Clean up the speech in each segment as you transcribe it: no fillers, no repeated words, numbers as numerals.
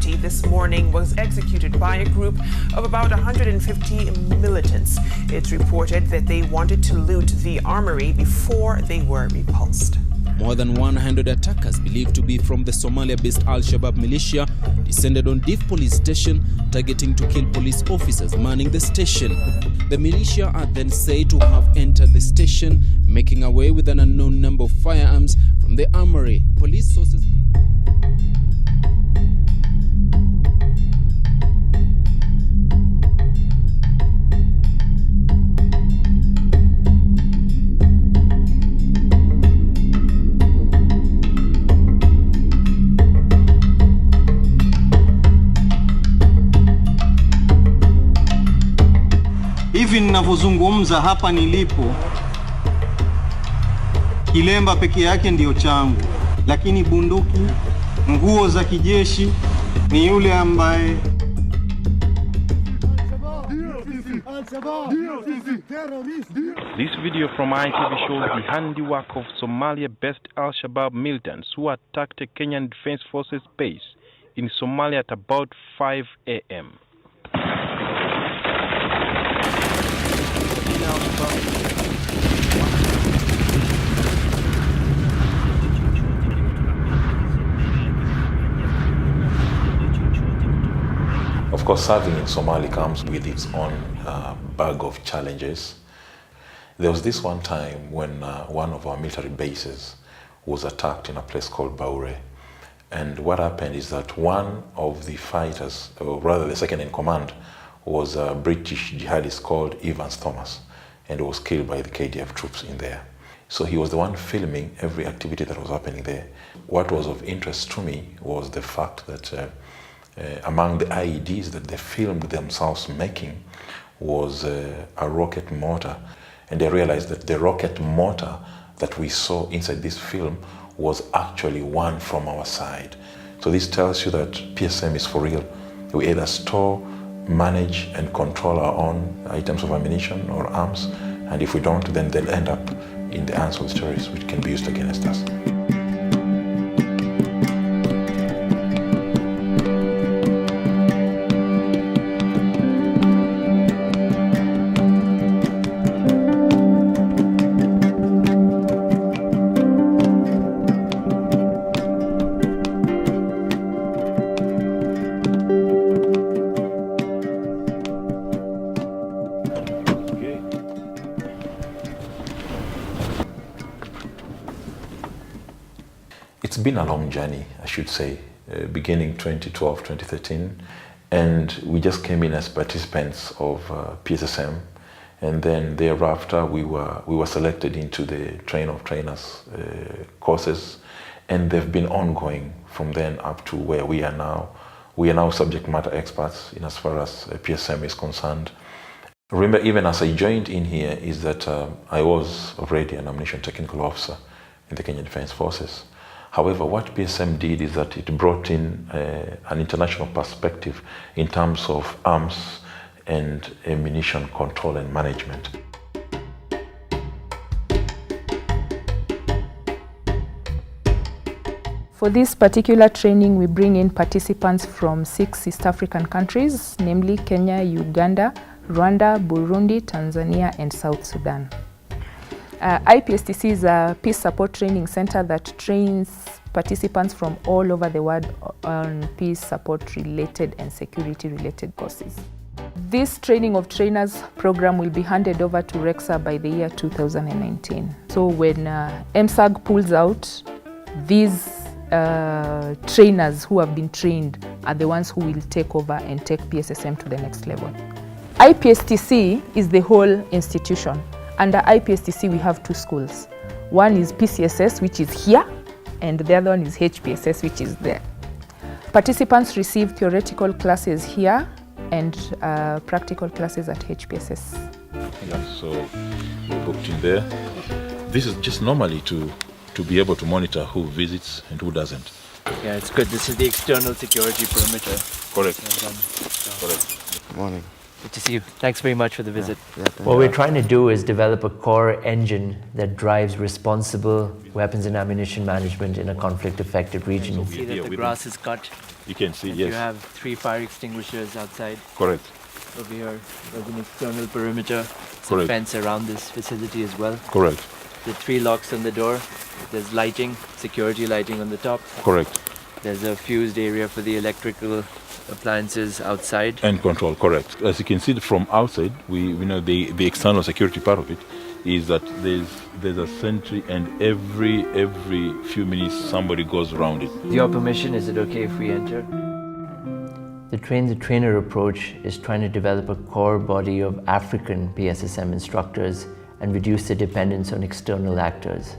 party this morning was executed by a group of about 150 militants. It's reported that they wanted to loot the armory before they were repulsed. More than 100 attackers believed to be from the Somalia-based Al-Shabaab militia descended on Diff police station, targeting to kill police officers manning the station. The militia are then said to have entered the station, making away with an unknown number of firearms from the armory. Police sources... Hivi ninavyozungumza hapa nilipo, kilemba peke yake ndio changu, lakini bunduki, nguo za kijeshi ni yule ambaye This video from ITV shows the handiwork of Somalia-based Al-Shabaab militants who attacked a Kenyan Defense Forces base in Somalia at about 5 a.m. Of course, serving in Somalia comes with its own bag of challenges. There was this one time when one of our military bases was attacked in a place called Baure. And what happened is that one of the fighters, or rather the second in command, was a British jihadist called Evans Thomas, and was killed by the KDF troops in there. So he was the one filming every activity that was happening there. What was of interest to me was the fact that among the IEDs that they filmed themselves making was a rocket mortar. And they realized that the rocket mortar that we saw inside this film was actually one from our side. So this tells you that PSM is for real. We either store, manage and control our own items of ammunition or arms, and if we don't, then they'll end up in the hands of the terrorists, which can be used against us. It's been a long journey, I should say, beginning 2012, 2013, and we just came in as participants of PSSM, and then thereafter we were selected into the Train of Trainers courses, and they've been ongoing from then up to where we are now. We are now subject matter experts in as far as PSM is concerned. Remember, even as I joined in here, is that I was already an ammunition technical officer in the Kenyan Defense Forces. However, what PSM did is that it brought in an international perspective in terms of arms and ammunition control and management. For this particular training, we bring in participants from 6 East African countries, namely Kenya, Uganda, Rwanda, Burundi, Tanzania, and South Sudan. IPSTC is a peace support training center that trains participants from all over the world on peace support related and security related courses. This training of trainers program will be handed over to RECSA by the year 2019. So when MSAG pulls out, these trainers who have been trained are the ones who will take over and take PSSM to the next level. IPSTC is the whole institution. Under IPSTC, we have 2 schools. One is PCSS, which is here, and the other one is HPSS, which is there. Participants receive theoretical classes here and practical classes at HPSS. Yeah, so we're booked in there. This is just normally to be able to monitor who visits and who doesn't. Yeah, it's good. This is the external security perimeter. Correct. Correct. Good morning. Good to see you. Thanks very much for the visit. What we're trying to do is develop a core engine that drives responsible weapons and ammunition management in a conflict-affected region. See that the grass is cut. You can see, and yes. You have 3 fire extinguishers outside. Correct. Over here, there's an external perimeter, Correct. fence around this facility as well. Correct. The 3 locks on the door. There's lighting, security lighting on the top. Correct. There's a fused area for the electrical appliances outside. And control, correct. As you can see from outside, we know the external security part of it is that there's a sentry, and every few minutes somebody goes around it. With your permission, is it okay if we enter? The train-the-trainer approach is trying to develop a core body of African PSSM instructors and reduce the dependence on external actors.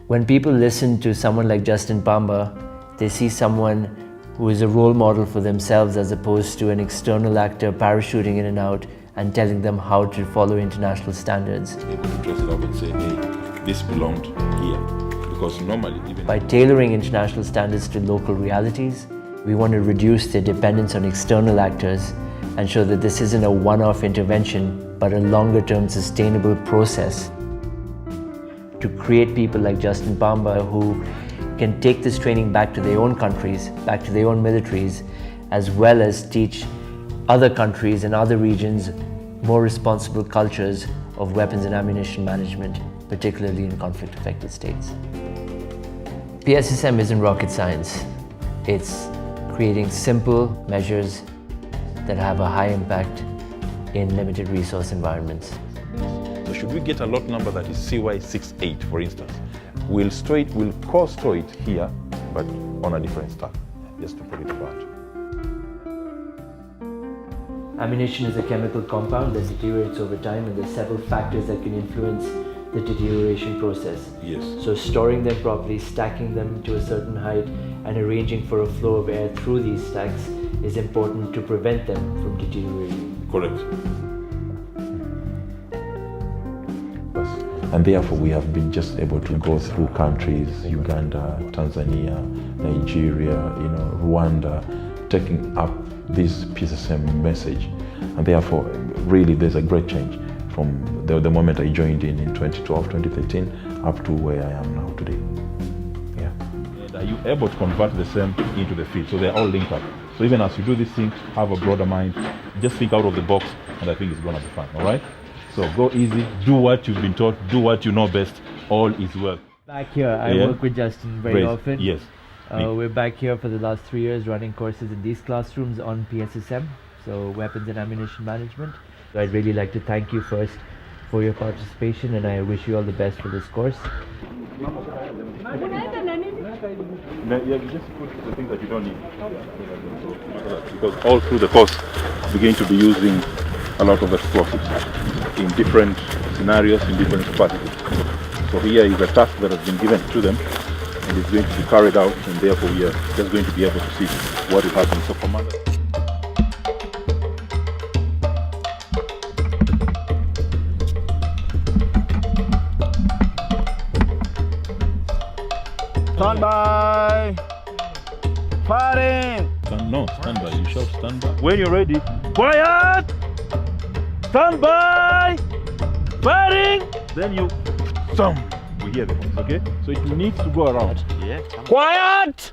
When people listen to someone like Justin Pamba, they see someone who is a role model for themselves as opposed to an external actor parachuting in and out and telling them how to follow international standards. Able to dress it up and say, hey, this belonged here. Because normally, even by tailoring international standards to local realities, we want to reduce the dependence on external actors and show that this isn't a one-off intervention, but a longer-term sustainable process to create people like Justin Pamba who can take this training back to their own countries, back to their own militaries, as well as teach other countries and other regions more responsible cultures of weapons and ammunition management, particularly in conflict-affected states. PSSM isn't rocket science. It's creating simple measures that have a high impact in limited resource environments. So should we get a lot number that is CY68, for instance, we'll core store it here, but on a different stack, just to put it apart. Ammunition is a chemical compound that deteriorates over time, and there's several factors that can influence the deterioration process. Yes. So storing them properly, stacking them to a certain height, and arranging for a flow of air through these stacks is important to prevent them from deteriorating. Correct. And therefore we have been just able to go through countries, Uganda, Tanzania, Nigeria, Rwanda, taking up this PSSM message. And therefore, really there's a great change from the moment I joined in 2012, 2013, up to where I am now today. Yeah. And are you able to convert the same into the field? So they're all linked up. So even as you do this thing, have a broader mind, just think out of the box, and I think it's gonna be fun, all right? So go easy, do what you've been taught, do what you know best, all is well. Back here, I work with Justin very often. Yes. We're back here for the last 3 years running courses in these classrooms on PSSM, so weapons and ammunition management. So I'd really like to thank you first for your participation, and I wish you all the best for this course. Yeah, just put the things that you don't need. Because all through the course, we're going to be using a lot of explosives in different scenarios, in different capacities. So here is a task that has been given to them, and it's going to be carried out, and therefore we are just going to be able to see what will happen. So Commander. Stand by! Firing! Stand by. You shout stand by. When you're ready, quiet! Stand by! Firing! Then you thumb. We hear the voice, okay? So it needs to go around. Yeah. Quiet!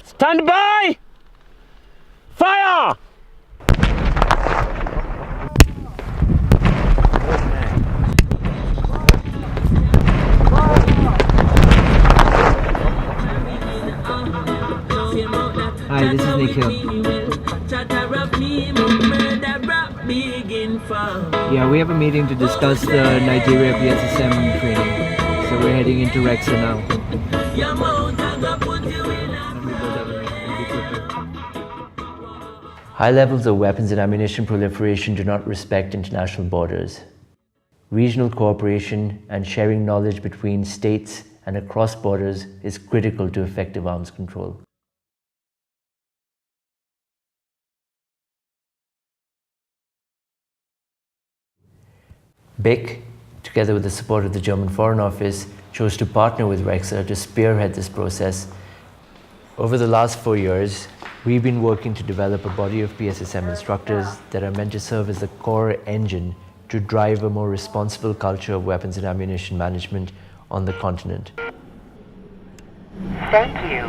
Stand by! Fire! Hi, this is Nikhil. Yeah, we have a meeting to discuss the Nigeria PSSM training. So we're heading into RECSA now. High levels of weapons and ammunition proliferation do not respect international borders. Regional cooperation and sharing knowledge between states and across borders is critical to effective arms control. BICC, together with the support of the German Foreign Office, chose to partner with RECSA to spearhead this process. Over the last 4 years, we've been working to develop a body of PSSM instructors that are meant to serve as the core engine to drive a more responsible culture of weapons and ammunition management on the continent. Thank you.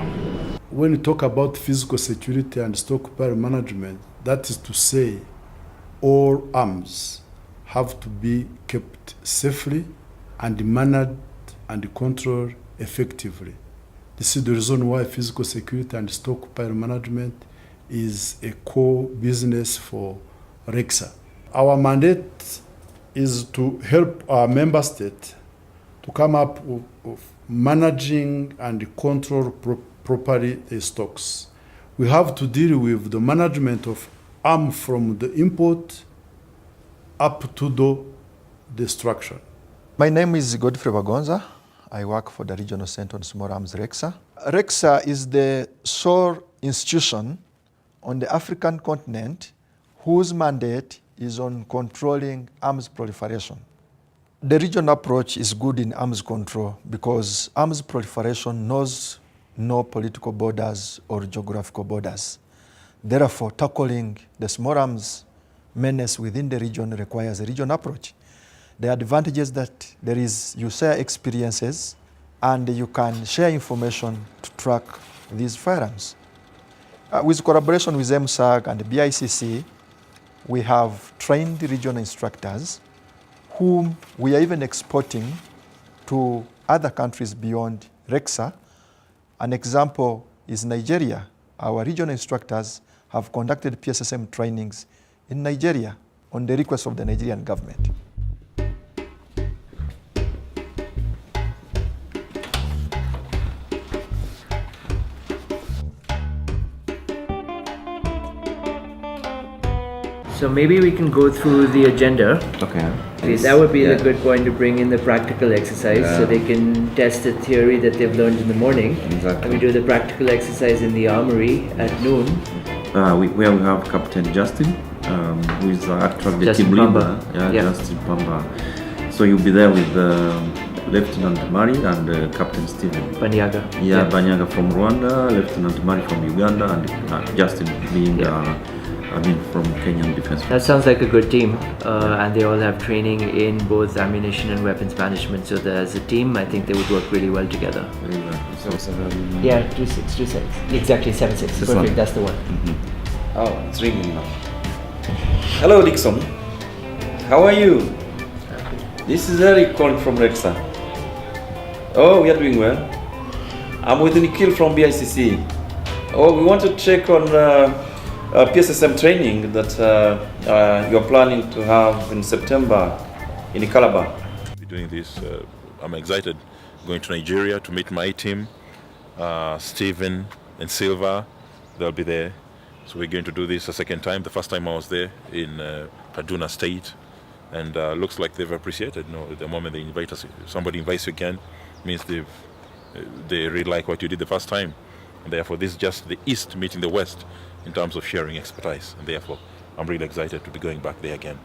When you talk about physical security and stockpile management, that is to say, all arms have to be kept safely and managed and controlled effectively. This is the reason why physical security and stockpile management is a core business for RECSA. Our mandate is to help our member state to come up with managing and control properly the stocks. We have to deal with the management of arms from the import up to the destruction. My name is Godfrey Bagonza. I work for the Regional Center on Small Arms RECSA. RECSA is the sole institution on the African continent whose mandate is on controlling arms proliferation. The regional approach is good in arms control because arms proliferation knows no political borders or geographical borders. Therefore, tackling the small arms menace within the region requires a regional approach. The advantages that there is, you share experiences and you can share information to track these firearms. With collaboration with MSAG and BICC, we have trained regional instructors whom we are even exporting to other countries beyond RECSA. An example is Nigeria. Our regional instructors have conducted PSSM trainings in Nigeria on the request of the Nigerian government. So maybe we can go through the agenda. Okay. That would be a good point to bring in the practical exercise so they can test the theory that they've learned in the morning. Exactly. And we do the practical exercise in the armory at noon. Where we have Captain Justin, who is actually the Justin team Pamba. leader. Justin Pamba. So you'll be there with Lieutenant Mali and Captain Stephen. Banyaga. Banyaga from Rwanda, Lieutenant Mali from Uganda, and Justin being from Kenyan Defense. That sounds like a good team, and they all have training in both ammunition and weapons management. So that as a team, I think they would work really well together. Very well. So, 26. Exactly, 7-6. Perfect, that's the one. Mm-hmm. Oh, it's ringing now. Hello, Dixon. How are you? This is Eric calling from RECSA. Oh, we are doing well. I'm with Nikhil from BICC. Oh, we want to check on PSSM training that you're planning to have in September in Calabar. We're doing this. I'm excited going to Nigeria to meet my team, Stephen and Silva. They'll be there. So we're going to do this a second time. The first time I was there in Kaduna State, and looks like they've appreciated. The moment they invite us, if somebody invites you again, means they really like what you did the first time. And therefore, this is just the East meeting the West in terms of sharing expertise, and therefore I'm really excited to be going back there again.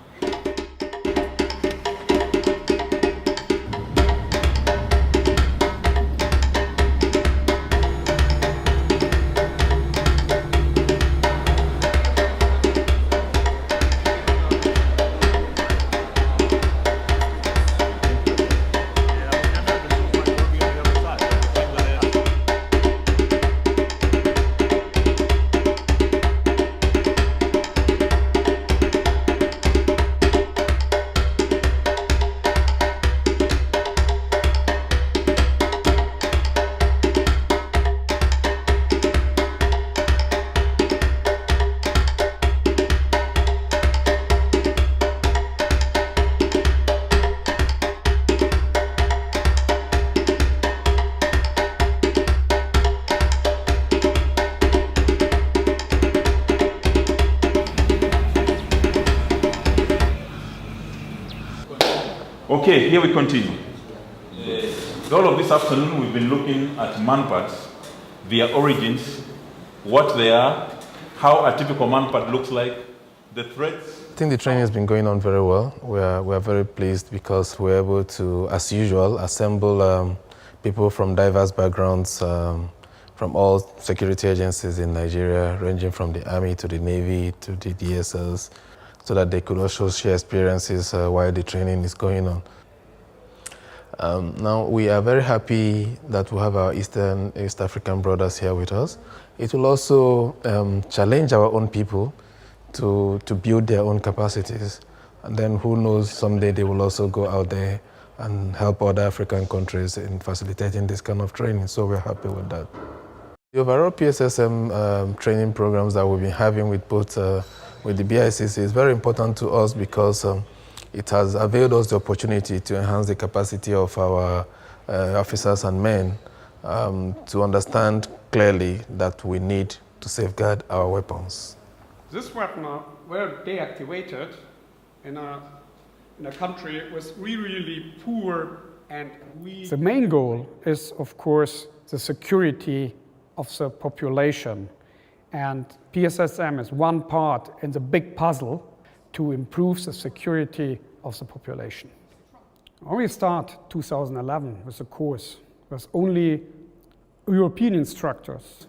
Okay, here we continue. All of this afternoon we've been looking at man parts, their origins, what they are, how a typical man part looks like, the threats. I think the training has been going on very well. We are very pleased because we're able to, as usual, assemble people from diverse backgrounds from all security agencies in Nigeria, ranging from the Army to the Navy to the DSLs, so that they could also share experiences while the training is going on. Now, we are very happy that we have our East African brothers here with us. It will also challenge our own people to build their own capacities. And then who knows, someday they will also go out there and help other African countries in facilitating this kind of training. So we're happy with that. The overall PSSM training programs that we've been having with both with the BICC is very important to us because it has availed us the opportunity to enhance the capacity of our officers and men to understand clearly that we need to safeguard our weapons. This weapon were deactivated in a country with really poor and weak. The main goal is, of course, the security of the population. And PSSM is one part in the big puzzle to improve the security of the population. When we start 2011 with the course, with only European instructors,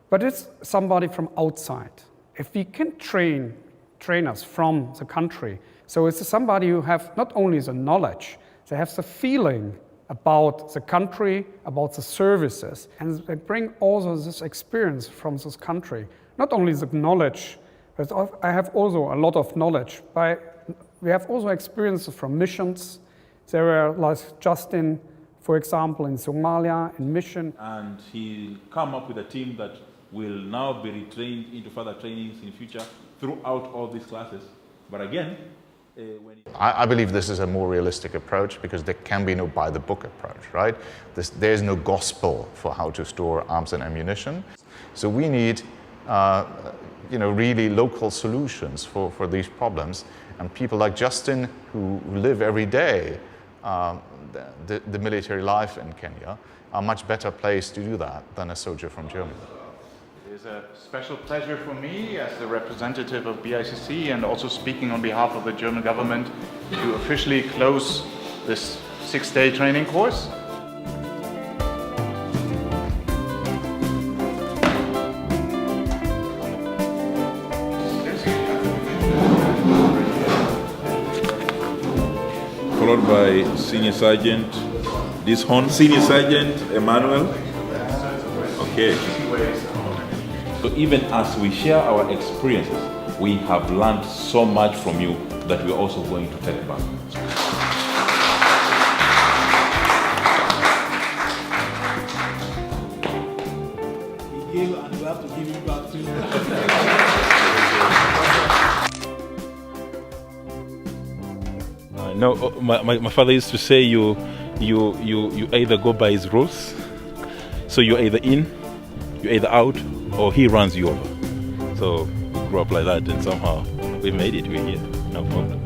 but it's somebody from outside. If we can train trainers from the country, so it's somebody who have not only the knowledge, they have the feeling about the country, about the services, and they bring also this experience from this country. Not only the knowledge, but I have also a lot of knowledge. We have also experiences from missions. There were, like Justin, for example, in Somalia, in mission. And he'll come up with a team that will now be retrained into further trainings in future throughout all these classes. But again, I believe this is a more realistic approach because there can be no by-the-book approach, right? There's no gospel for how to store arms and ammunition. So we need, really local solutions for these problems. And people like Justin, who live every day the military life in Kenya, are much better placed to do that than a soldier from Germany. It is a special pleasure for me as the representative of BICC and also speaking on behalf of the German government to officially close this 6-day training course. Followed by Senior Sergeant Dishon, Senior Sergeant Emmanuel. Okay. So even as we share our experiences, we have learned so much from you that we're also going to take back. We give and we have to give it back to you. No, my father used to say you either go by his rules, so you're either in, you're either out, or he runs you over. So we grew up like that, and somehow we made it. We're here, no problem.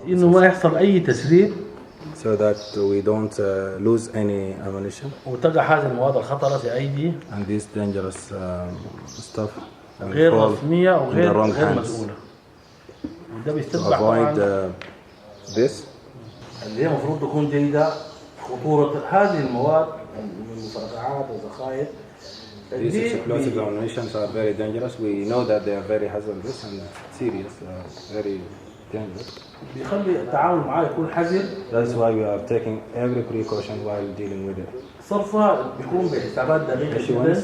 إنه ما يحصل أي تسريب so that we don't lose any ammunition. وتقع هذه المواد الخطرة في أيدي and this dangerous stuff غير رسمية وغير مسؤولة. وده بيستتبع طبعاً this اللي هي المفروض تكون جيدة. خطورة هذه المواد من مفرقعات وذخائر. These explosive ammunitions are very dangerous. We know that they are very hazardous and serious, very dangerous. بيخلي التعاون معاه يكون حذر. That's why we are taking every precaution while dealing with it. صرفها بيكون بحسابات دقيقة جدا.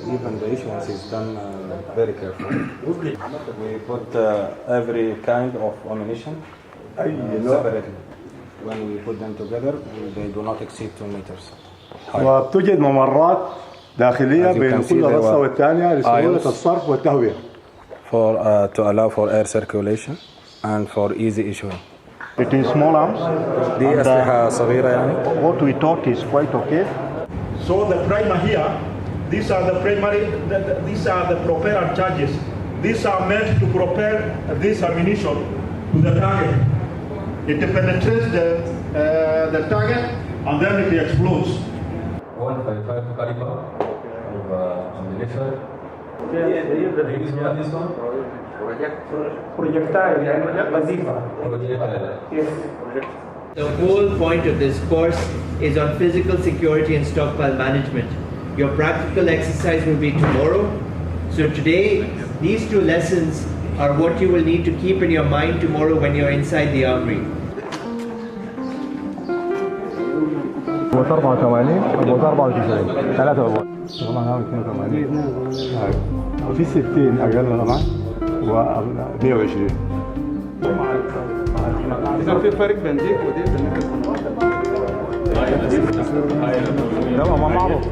Even the issuance is done very carefully. We put every kind of ammunition separately. When we put them together, they do not exceed 2 meters. وتوجد ممرات داخلية بين كل رصة والثانية لسهولة الصرف والتهوية. To allow for air circulation and for easy issuing. It is small arms. دي أسلحة صغيرة يعني. What we thought is quite okay. So the primer here, these are the these are the propellant charges. These are meant to propel this ammunition to the target. It penetrates the target and then it explodes. 155 caliber of ammunition. This one? Projectile. Yes. The whole point of this course is on physical security and stockpile management. Your practical exercise will be tomorrow. So today, these two lessons are what you will need to keep in your mind tomorrow when you're inside the armory. وزارة 84 وزارة 94 ثلاثة أبواب. والله هذا 82 وفي 60 أقل طبعا و120. إذا في فرق بين ديك وديك لا ما معروف.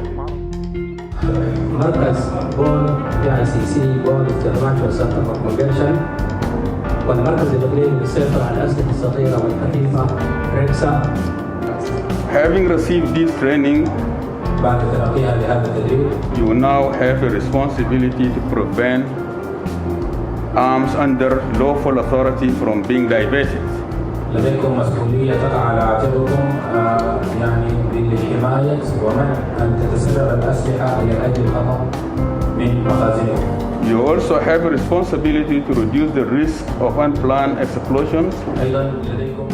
مركز بون BICC بون استخدامات وسائل البروباغيشن والمركز الإقليمي للسيطرة على الأسلحة الصغيرة والخفيفة RECSA. Having received this training, بعد تلقيها بهذا التدريب, you now have a responsibility to prevent arms under lawful authority from being diverted. لديكم مسؤولية تقع على عاتقكم يعني بالحماية ومنع أن تتسرب الأسلحة إلى أيدي الخطر من مخازنكم. You also have a responsibility to reduce the risk of unplanned explosions. أيضا لديكم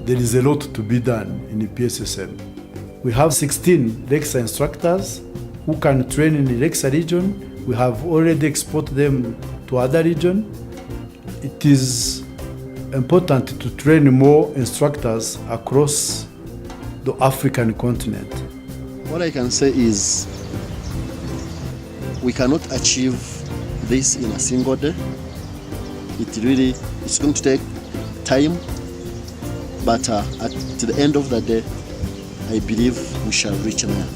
There is a lot to be done in the PSSM. We have 16 RECSA instructors who can train in the RECSA region. We have already exported them to other regions. It is important to train more instructors across the African continent. What I can say is we cannot achieve this in a single day. It's going to take time. But at the end of the day, I believe we shall reach there.